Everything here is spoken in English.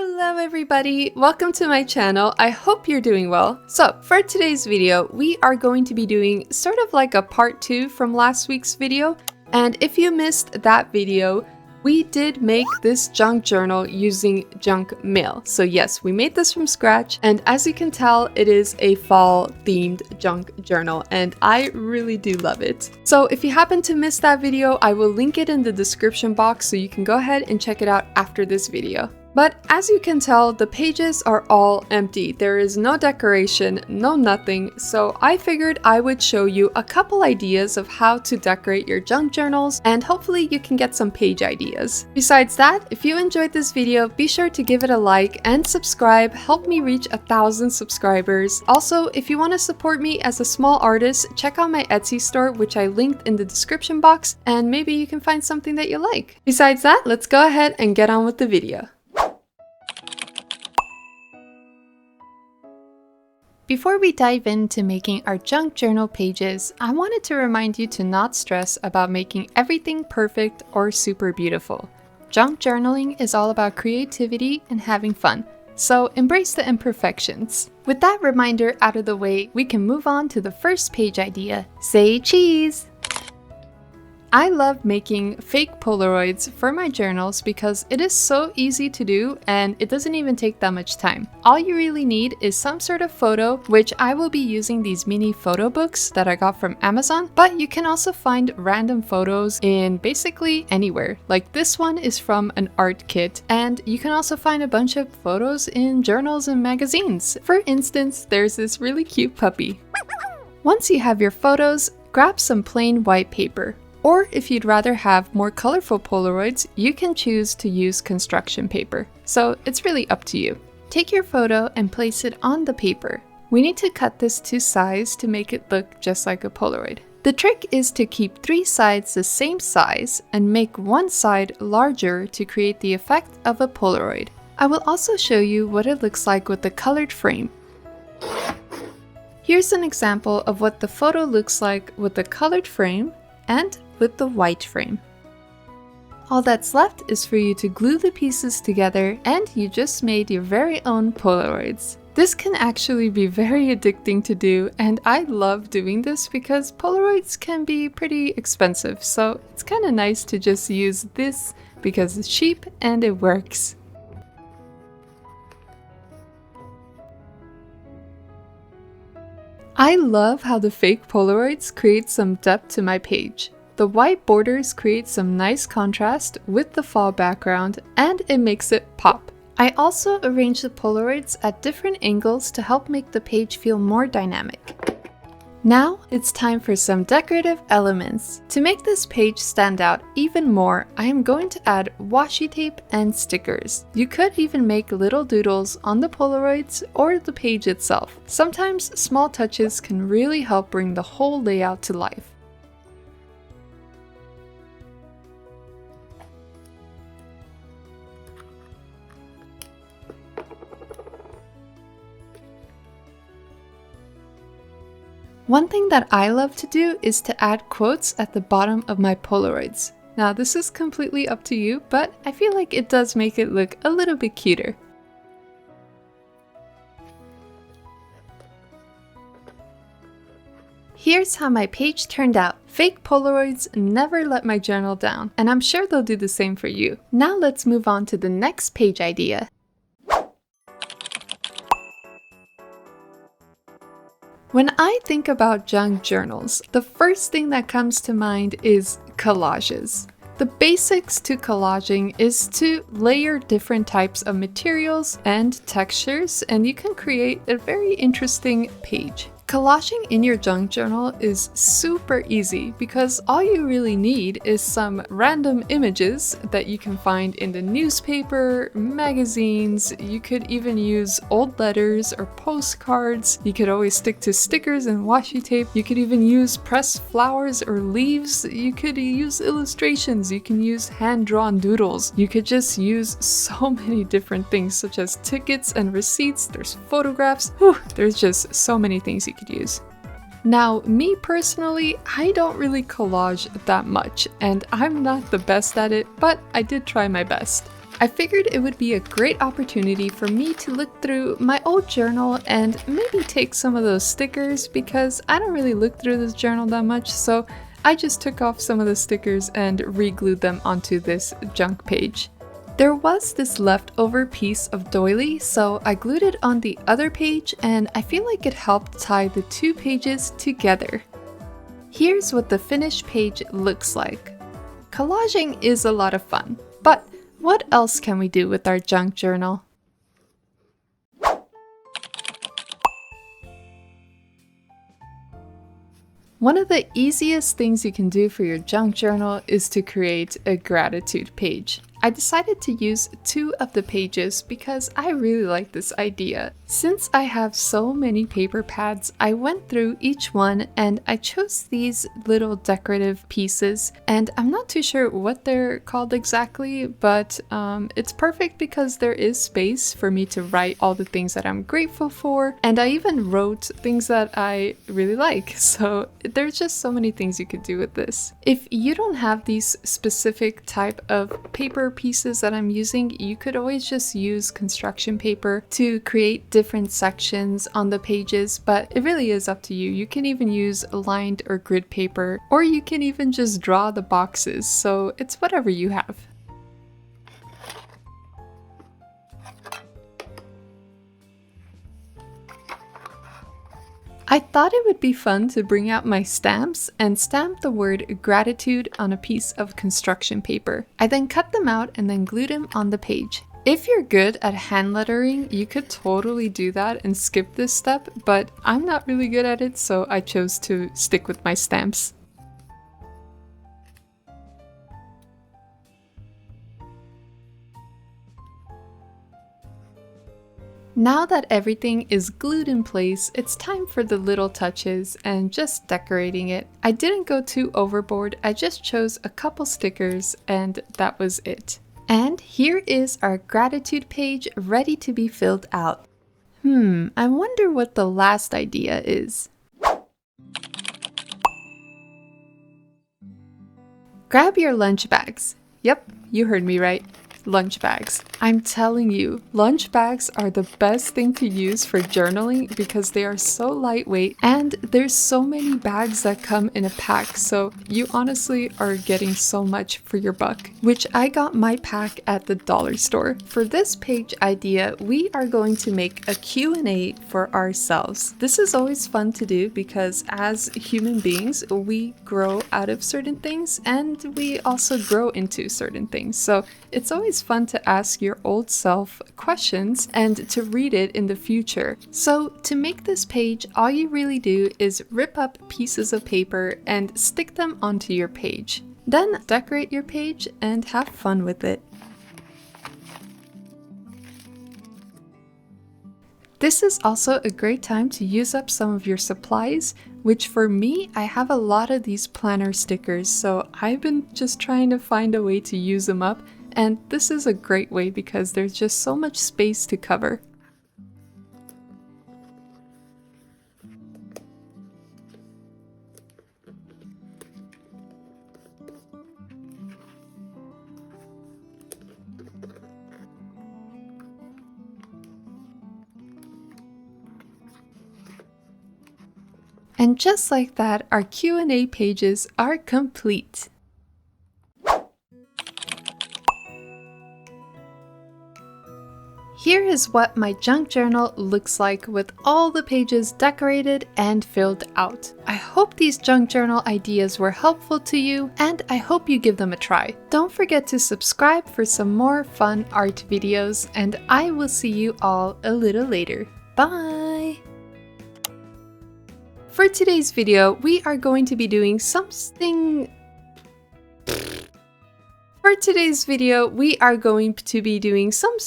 Hello everybody, welcome to my channel. I hope you're doing well. So for today's video, we are going to be doing sort of like a part 2 from last week's video. And if you missed that video, we did make this junk journal using junk mail. So yes, we made this from scratch, and as you can tell, it is a fall themed junk journal and I really do love it. So if you happen to miss that video, I will link it in the description box so you can go ahead and check it out after this video. But as you can tell, the pages are all empty. There is no decoration, no nothing, so I figured I would show you a couple ideas of how to decorate your junk journals, and hopefully you can get some page ideas. Besides that, if you enjoyed this video, be sure to give it a like and subscribe, help me reach 1,000 subscribers. Also, if you want to support me as a small artist, check out my Etsy store, which I linked in the description box, and maybe you can find something that you like. Besides that, let's go ahead and get on with the video. Before we dive into making our junk journal pages, I wanted to remind you to not stress about making everything perfect or super beautiful. Junk journaling is all about creativity and having fun, so embrace the imperfections. With that reminder out of the way, we can move on to the first page idea. Say cheese! I love making fake Polaroids for my journals because it is so easy to do and it doesn't even take that much time. All you really need is some sort of photo, which I will be using these mini photo books that I got from Amazon, but you can also find random photos in basically anywhere. Like this one is from an art kit, and you can also find a bunch of photos in journals and magazines. For instance, there's this really cute puppy. Once you have your photos, grab some plain white paper. Or if you'd rather have more colorful Polaroids, you can choose to use construction paper. So it's really up to you. Take your photo and place it on the paper. We need to cut this to size to make it look just like a Polaroid. The trick is to keep 3 sides the same size and make one side larger to create the effect of a Polaroid. I will also show you what it looks like with the colored frame. Here's an example of what the photo looks like with the colored frame and with the white frame. All that's left is for you to glue the pieces together, and you just made your very own Polaroids. This can actually be very addicting to do, and I love doing this because Polaroids can be pretty expensive, so it's kind of nice to just use this because it's cheap and it works. I love how the fake Polaroids create some depth to my page. The white borders create some nice contrast with the fall background, and it makes it pop. I also arrange the Polaroids at different angles to help make the page feel more dynamic. Now it's time for some decorative elements. To make this page stand out even more, I am going to add washi tape and stickers. You could even make little doodles on the Polaroids or the page itself. Sometimes small touches can really help bring the whole layout to life. One thing that I love to do is to add quotes at the bottom of my Polaroids. Now this is completely up to you, but I feel like it does make it look a little bit cuter. Here's how my page turned out. Fake Polaroids never let my journal down, and I'm sure they'll do the same for you. Now let's move on to the next page idea. When I think about junk journals, the first thing that comes to mind is collages. The basics to collaging is to layer different types of materials and textures, and you can create a very interesting page. Collaging in your junk journal is super easy because all you really need is some random images that you can find in the newspaper, magazines. You could even use old letters or postcards. You could always stick to stickers and washi tape. You could even use pressed flowers or leaves. You could use illustrations. You can use hand-drawn doodles. You could just use so many different things such as tickets and receipts. There's photographs. Whew, there's just so many things you could use. Now, me personally, I don't really collage that much, and I'm not the best at it, but I did try my best. I figured it would be a great opportunity for me to look through my old journal and maybe take some of those stickers because I don't really look through this journal that much, so I just took off some of the stickers and re-glued them onto this junk page. There was this leftover piece of doily, so I glued it on the other page and I feel like it helped tie the two pages together. Here's what the finished page looks like. Collaging is a lot of fun, but what else can we do with our junk journal? One of the easiest things you can do for your junk journal is to create a gratitude page. I decided to use 2 of the pages because I really like this idea. Since I have so many paper pads, I went through each one and I chose these little decorative pieces, and I'm not too sure what they're called exactly, but it's perfect because there is space for me to write all the things that I'm grateful for, and I even wrote things that I really like, so there's just so many things you could do with this. If you don't have these specific type of paper pieces that I'm using, you could always just use construction paper to create different sections on the pages, but it really is up to you. You can even use lined or grid paper, or you can even just draw the boxes, so it's whatever you have. I thought it would be fun to bring out my stamps and stamp the word gratitude on a piece of construction paper. I then cut them out and then glued them on the page. If you're good at hand lettering, you could totally do that and skip this step, but I'm not really good at it, so I chose to stick with my stamps. Now that everything is glued in place, it's time for the little touches and just decorating it. I didn't go too overboard, I just chose a couple stickers and that was it. And here is our gratitude page ready to be filled out. I wonder what the last idea is. Grab your lunch bags. Yep, you heard me right. Lunch bags. I'm telling you, lunch bags are the best thing to use for journaling because they are so lightweight and there's so many bags that come in a pack, so you honestly are getting so much for your buck, which I got my pack at the dollar store. For this page idea, we are going to make a Q&A for ourselves. This is always fun to do because as human beings, we grow out of certain things and we also grow into certain things. So it's always fun to ask your old self questions and to read it in the future. So to make this page, all you really do is rip up pieces of paper and stick them onto your page. Then decorate your page and have fun with it. This is also a great time to use up some of your supplies, which for me, I have a lot of these planner stickers, so I've been just trying to find a way to use them up. And this is a great way because there's just so much space to cover. And just like that, our Q&A pages are complete. Here is what my junk journal looks like with all the pages decorated and filled out. I hope these junk journal ideas were helpful to you, and I hope you give them a try. Don't forget to subscribe for some more fun art videos, and I will see you all a little later. Bye! For today's video, we are going to be doing something... For today's video, we are going to be doing some...